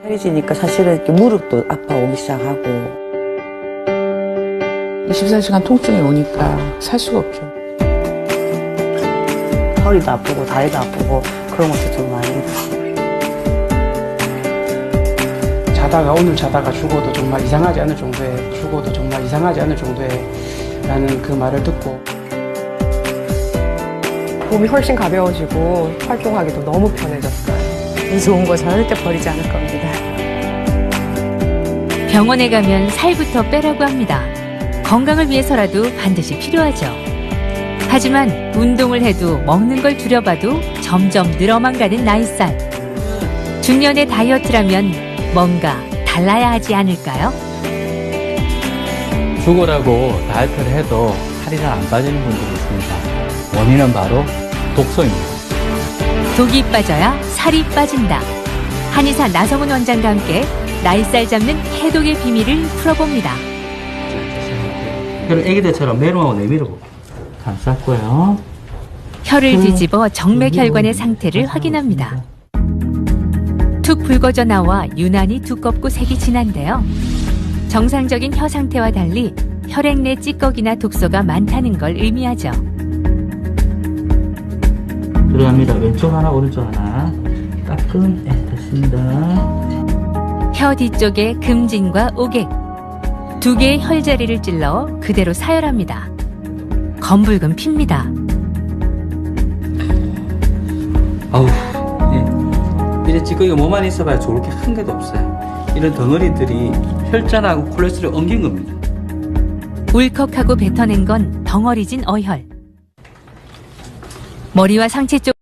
살이 지니까 사실은 이렇게 무릎도 아파오기 시작하고 24시간 통증이 오니까 살 수가 없죠. 허리도 아프고 다리도 아프고 그런 것도 좀 많이 있어요. 오늘 자다가 죽어도 정말 이상하지 않을 정도의 라는 그 말을 듣고 몸이 훨씬 가벼워지고 활동하기도 너무 편해졌어요. 이 좋은 거 절대 버리지 않을 겁니다. 병원에 가면 살부터 빼라고 합니다. 건강을 위해서라도 반드시 필요하죠. 하지만 운동을 해도 먹는 걸 줄여봐도 점점 늘어만 가는 나이살. 중년의 다이어트라면 뭔가 달라야 하지 않을까요? 죽으라고 다이어트를 해도 살이 잘 안 빠지는 분들이 있습니다. 원인은 바로 독소입니다. 독이 빠져야 살이 빠진다. 한의사 나성훈 원장과 함께 나이살 잡는 해독의 비밀을 풀어봅니다. 혀를 애기들처럼 메롱하고 내밀어보고 감쌌고요. 혀를 뒤집어 정맥혈관의 상태를 확인합니다. 툭 붉어져 나와 유난히 두껍고 색이 진한데요. 정상적인 혀 상태와 달리 혈액 내 찌꺼기나 독소가 많다는 걸 의미하죠. 들어갑니다. 왼쪽 하나 오른쪽 하나 따끔 됐습니다. 혀 뒤쪽에 금진과 오객 두 개의 혈자리를 찔러 그대로 사열합니다. 검붉은 피입니다. 아우, 예. 이래 찌꺼기가 몸 안에 있어봐야 좋을 게 한 개도 없어요. 이런 덩어리들이 혈전하고 콜레스테롤을 옮긴 겁니다. 울컥하고 뱉어낸 건 덩어리진 어혈. 머리와 상체 쪽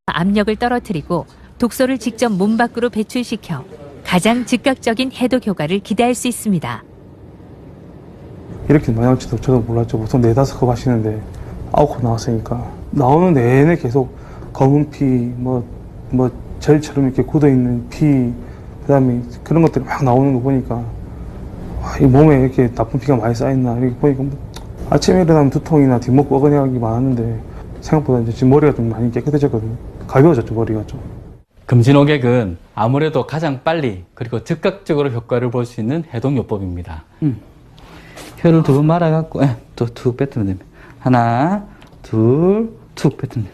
압력을 떨어뜨리고 독소를 직접 몸 밖으로 배출시켜 가장 즉각적인 해독 효과를 기대할 수 있습니다. 이렇게 많이 나올지도 저도 몰랐죠. 보통 4-5컵 하시는데 9컵 나왔으니까 나오는 내내 계속 검은 피, 젤처럼 이렇게 굳어있는 피, 그 다음에 그런 것들이 막 나오는 거 보니까 이 몸에 이렇게 나쁜 피가 많이 쌓였나 이렇게 보니까 아침에 일어나면 두통이나 뒷목 뻐근해하기 많았는데 생각보다 이제 지금 머리가 좀 많이 깨끗해졌거든요. 가벼워졌죠, 머리가 좀. 금진오객은 아무래도 가장 빨리 그리고 즉각적으로 효과를 볼 수 있는 해독요법입니다. 혀를 2번 말아갖고 또 툭 뱉으면 됩니다. 하나, 둘, 툭 뱉으면 됩니다.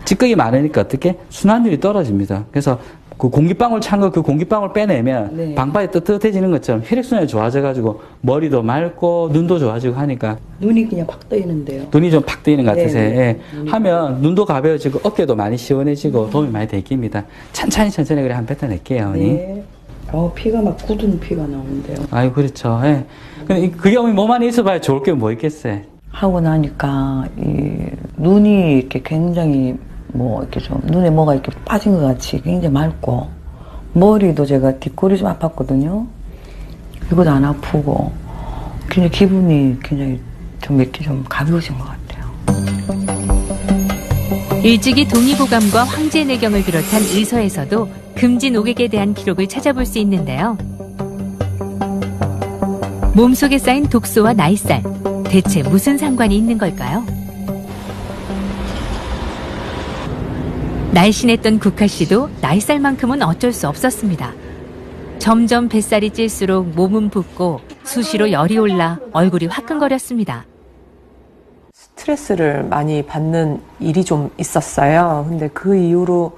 찌꺼기 많으니까 어떻게? 순환율이 떨어집니다. 그래서 그 공기방울 찬 거 그 공기방울 빼내면 네. 방파제 뜨뜻해지는 것처럼 혈액순환이 좋아져가지고 머리도 맑고 눈도 좋아지고 하니까 눈이 그냥 팍 떠있는데요. 눈이 좀 팍 뜨이는 것 같으세요. 네, 예. 네. 하면 눈도 가벼워지고 어깨도 많이 시원해지고 도움이 많이 되깁니다. 천천히 그래 한번 뱉어낼게요. 네. 피가 막 굳은 피가 나오는데요. 아유 그렇죠. 예. 근데 그게 몸 안에 있어봐야 좋을 게 뭐 있겠어요. 하고 나니까 이 눈이 이렇게 굉장히 이렇게 좀 눈에 뭐가 이렇게 빠진 것 같이 굉장히 맑고 머리도 제가 뒷골이 좀 아팠거든요. 이것도 안 아프고 굉장히 기분이 굉장히 좀 이렇게 좀 가벼워진 것 같아요. 일찍이 동의보감과 황제내경을 비롯한 의서에서도 금진오객에 대한 기록을 찾아볼 수 있는데요. 몸속에 쌓인 독소와 나이살, 대체 무슨 상관이 있는 걸까요? 날씬했던 국화 씨도 나이살만큼은 어쩔 수 없었습니다. 점점 뱃살이 찔수록 몸은 붓고 수시로 열이 올라 얼굴이 화끈거렸습니다. 스트레스를 많이 받는 일이 좀 있었어요. 근데 그 이후로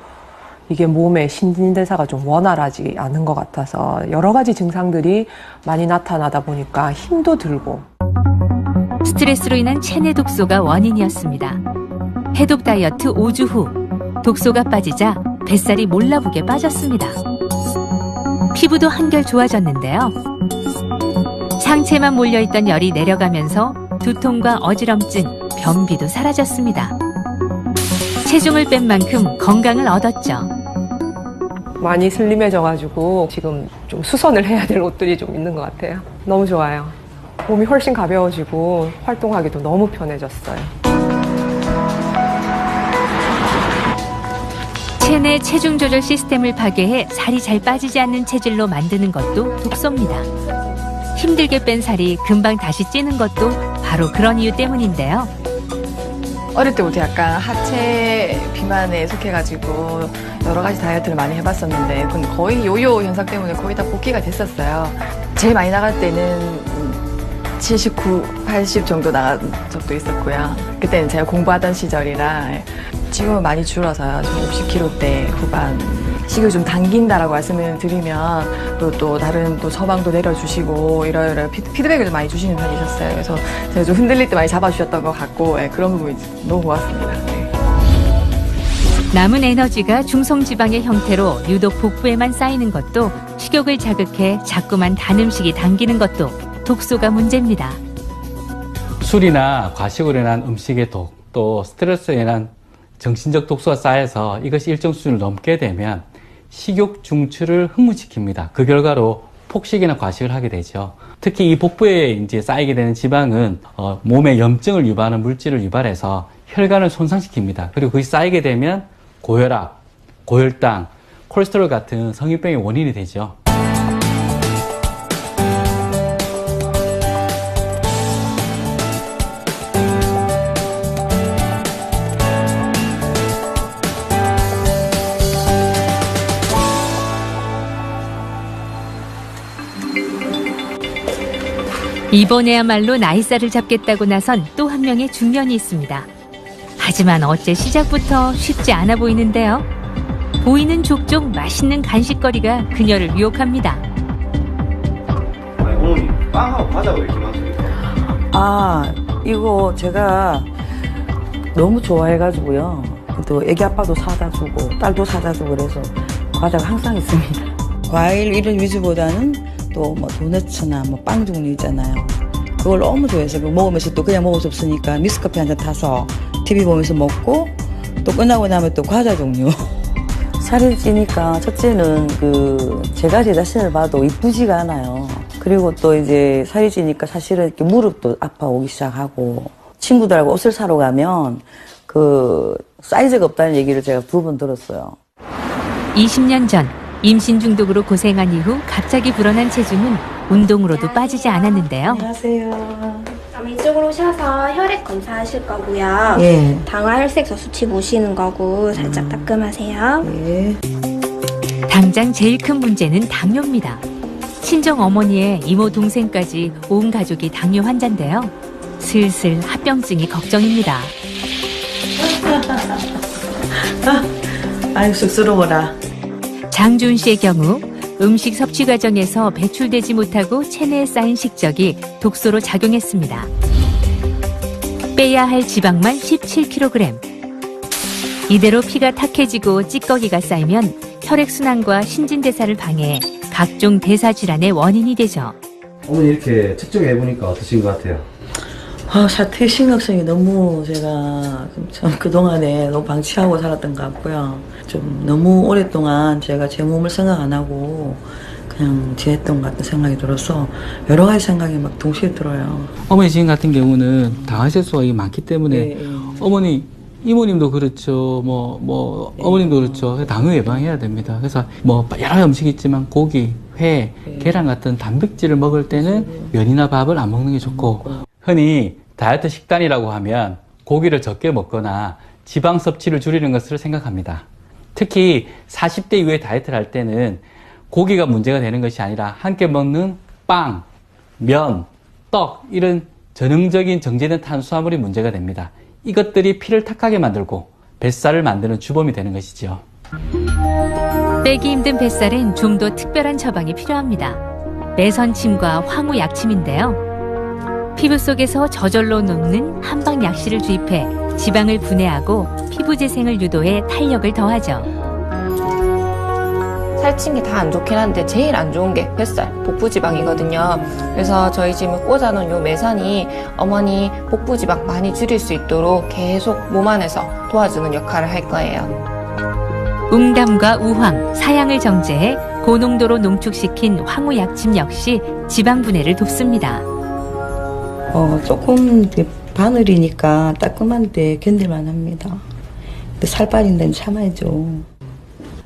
이게 몸의 신진대사가 좀 원활하지 않은 것 같아서 여러 가지 증상들이 많이 나타나다 보니까 힘도 들고. 스트레스로 인한 체내 독소가 원인이었습니다. 해독 다이어트 5주 후 독소가 빠지자 뱃살이 몰라보게 빠졌습니다. 피부도 한결 좋아졌는데요. 상체만 몰려있던 열이 내려가면서 두통과 어지럼증, 변비도 사라졌습니다. 체중을 뺀 만큼 건강을 얻었죠. 많이 슬림해져가지고 지금 좀 수선을 해야 될 옷들이 좀 있는 것 같아요. 너무 좋아요. 몸이 훨씬 가벼워지고 활동하기도 너무 편해졌어요. 체내 체중 조절 시스템을 파괴해 살이 잘 빠지지 않는 체질로 만드는 것도 독소입니다. 힘들게 뺀 살이 금방 다시 찌는 것도 바로 그런 이유 때문인데요. 어릴 때부터 약간 하체 비만에 속해가지고 여러 가지 다이어트를 많이 해봤었는데 근데 거의 요요 현상 때문에 거의 다 복귀가 됐었어요. 제일 많이 나갈 때는 79, 80 정도 나간 적도 있었고요. 그때는 제가 공부하던 시절이라 지금은 많이 줄어서요. 지금 50kg대 후반. 식욕이 좀 당긴다라고 말씀을 드리면 또 다른 또 처방도 내려주시고 이러이러 피드백을 좀 많이 주시는 편이셨어요. 그래서 제가 좀 흔들릴 때 많이 잡아주셨던 것 같고 그런 부분이 너무 고맙습니다. 네. 남은 에너지가 중성지방의 형태로 유독 복부에만 쌓이는 것도 식욕을 자극해 자꾸만 단 음식이 당기는 것도 독소가 문제입니다. 술이나 과식으로 인한 음식의 독, 또 스트레스로 인한 정신적 독소가 쌓여서 이것이 일정 수준을 넘게 되면 식욕 중추를 흥분시킵니다. 그 결과로 폭식이나 과식을 하게 되죠. 특히 이 복부에 이제 쌓이게 되는 지방은 몸에 염증을 유발하는 물질을 유발해서 혈관을 손상시킵니다. 그리고 그것이 쌓이게 되면 고혈압, 고혈당, 콜레스테롤 같은 성인병의 원인이 되죠. 이번에야말로 나이살을 잡겠다고 나선 또 한 명의 중년이 있습니다. 하지만 어째 시작부터 쉽지 않아 보이는데요. 보이는 족족 맛있는 간식거리가 그녀를 유혹합니다. 아니, 어머니 빵하고 과자가 왜 이렇게 많습니까? 아, 이거 제가 너무 좋아해가지고요. 또 애기 아빠도 사다 주고 딸도 사다 주고 그래서 과자가 항상 있습니다. 과일 이런 위주보다는 또 뭐 도너츠나 뭐 빵 종류 있잖아요. 그걸 너무 좋아해서 그거 먹으면서 또 그냥 먹을 수 없으니까 믹스커피 한 잔 타서 TV 보면서 먹고 또 끝나고 나면 또 과자 종류. 살이 찌니까 첫째는 제가 제 자신을 봐도 이쁘지가 않아요. 그리고 또 이제 살이 찌니까 사실은 이렇게 무릎도 아파오기 시작하고 친구들하고 옷을 사러 가면 사이즈가 없다는 얘기를 제가 2번 들었어요. 20년 전 임신 중독으로 고생한 이후 갑자기 불어난 체중은 운동으로도 빠지지 않았는데요. 안녕하세요. 이쪽으로 오셔서 혈액 검사하실 거고요. 예. 당화 혈색소 수치 보시는 거고 살짝 따끔하세요. 예. 당장 제일 큰 문제는 당뇨입니다. 친정 어머니의 이모 동생까지 온 가족이 당뇨 환자인데요. 슬슬 합병증이 걱정입니다. 아유 쑥스러워라. 장준 씨의 경우 음식 섭취 과정에서 배출되지 못하고 체내에 쌓인 식적이 독소로 작용했습니다. 빼야 할 지방만 17kg. 이대로 피가 탁해지고 찌꺼기가 쌓이면 혈액순환과 신진대사를 방해해 각종 대사질환의 원인이 되죠. 어머니 이렇게 측정해보니까 어떠신 것 같아요? 사퇴 심각성이 너무 제가 좀 그동안에 너무 방치하고 살았던 것 같고요. 좀 너무 오랫동안 제가 제 몸을 생각 안 하고 그냥 지냈던 것 같은 생각이 들어서 여러 가지 생각이 막 동시에 들어요. 어머니 지금 같은 경우는 당화색소가 많기 때문에 어머니, 이모님도 그렇죠. 어머님도 그렇죠. 당뇨 예방해야 됩니다. 그래서 여러 음식이 있지만 고기, 회, 계란 같은 단백질을 먹을 때는 면이나 밥을 안 먹는 게 좋고 흔히 다이어트 식단이라고 하면 고기를 적게 먹거나 지방 섭취를 줄이는 것을 생각합니다. 특히 40대 이후에 다이어트를 할 때는 고기가 문제가 되는 것이 아니라 함께 먹는 빵, 면, 떡 이런 전형적인 정제된 탄수화물이 문제가 됩니다. 이것들이 피를 탁하게 만들고 뱃살을 만드는 주범이 되는 것이죠. 빼기 힘든 뱃살엔 좀 더 특별한 처방이 필요합니다. 매선침과 황후약침인데요. 피부 속에서 저절로 녹는 한방 약실을 주입해 지방을 분해하고 피부 재생을 유도해 탄력을 더하죠. 살찐 게 다 안 좋긴 한데 제일 안 좋은 게 뱃살, 복부지방이거든요. 그래서 저희 지금 꽂아놓은 요 매선이 어머니 복부지방 많이 줄일 수 있도록 계속 몸 안에서 도와주는 역할을 할 거예요. 웅담과 우황, 사양을 정제해 고농도로 농축시킨 황후약침 역시 지방 분해를 돕습니다. 조금 바늘이니까 따끔한데 견딜만 합니다. 근데 살 빠진 데는 참아야죠.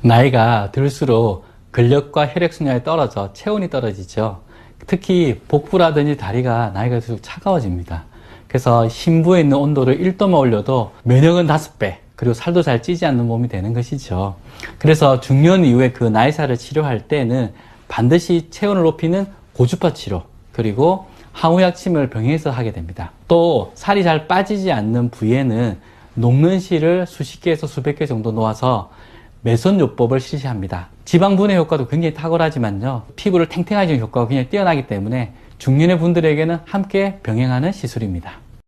나이가 들수록 근력과 혈액순환이 떨어져 체온이 떨어지죠. 특히 복부라든지 다리가 나이가 들수록 차가워집니다. 그래서 심부에 있는 온도를 1도만 올려도 면역은 5배, 그리고 살도 잘 찌지 않는 몸이 되는 것이죠. 그래서 중년 이후에 그 나이살을 치료할 때는 반드시 체온을 높이는 고주파 치료, 그리고 항우약침을 병행해서 하게 됩니다. 또 살이 잘 빠지지 않는 부위에는 녹는 실을 수십 개에서 수백 개 정도 놓아서 매선요법을 실시합니다. 지방 분해 효과도 굉장히 탁월하지만요, 피부를 탱탱하게 해주는 효과가 굉장히 뛰어나기 때문에 중년의 분들에게는 함께 병행하는 시술입니다.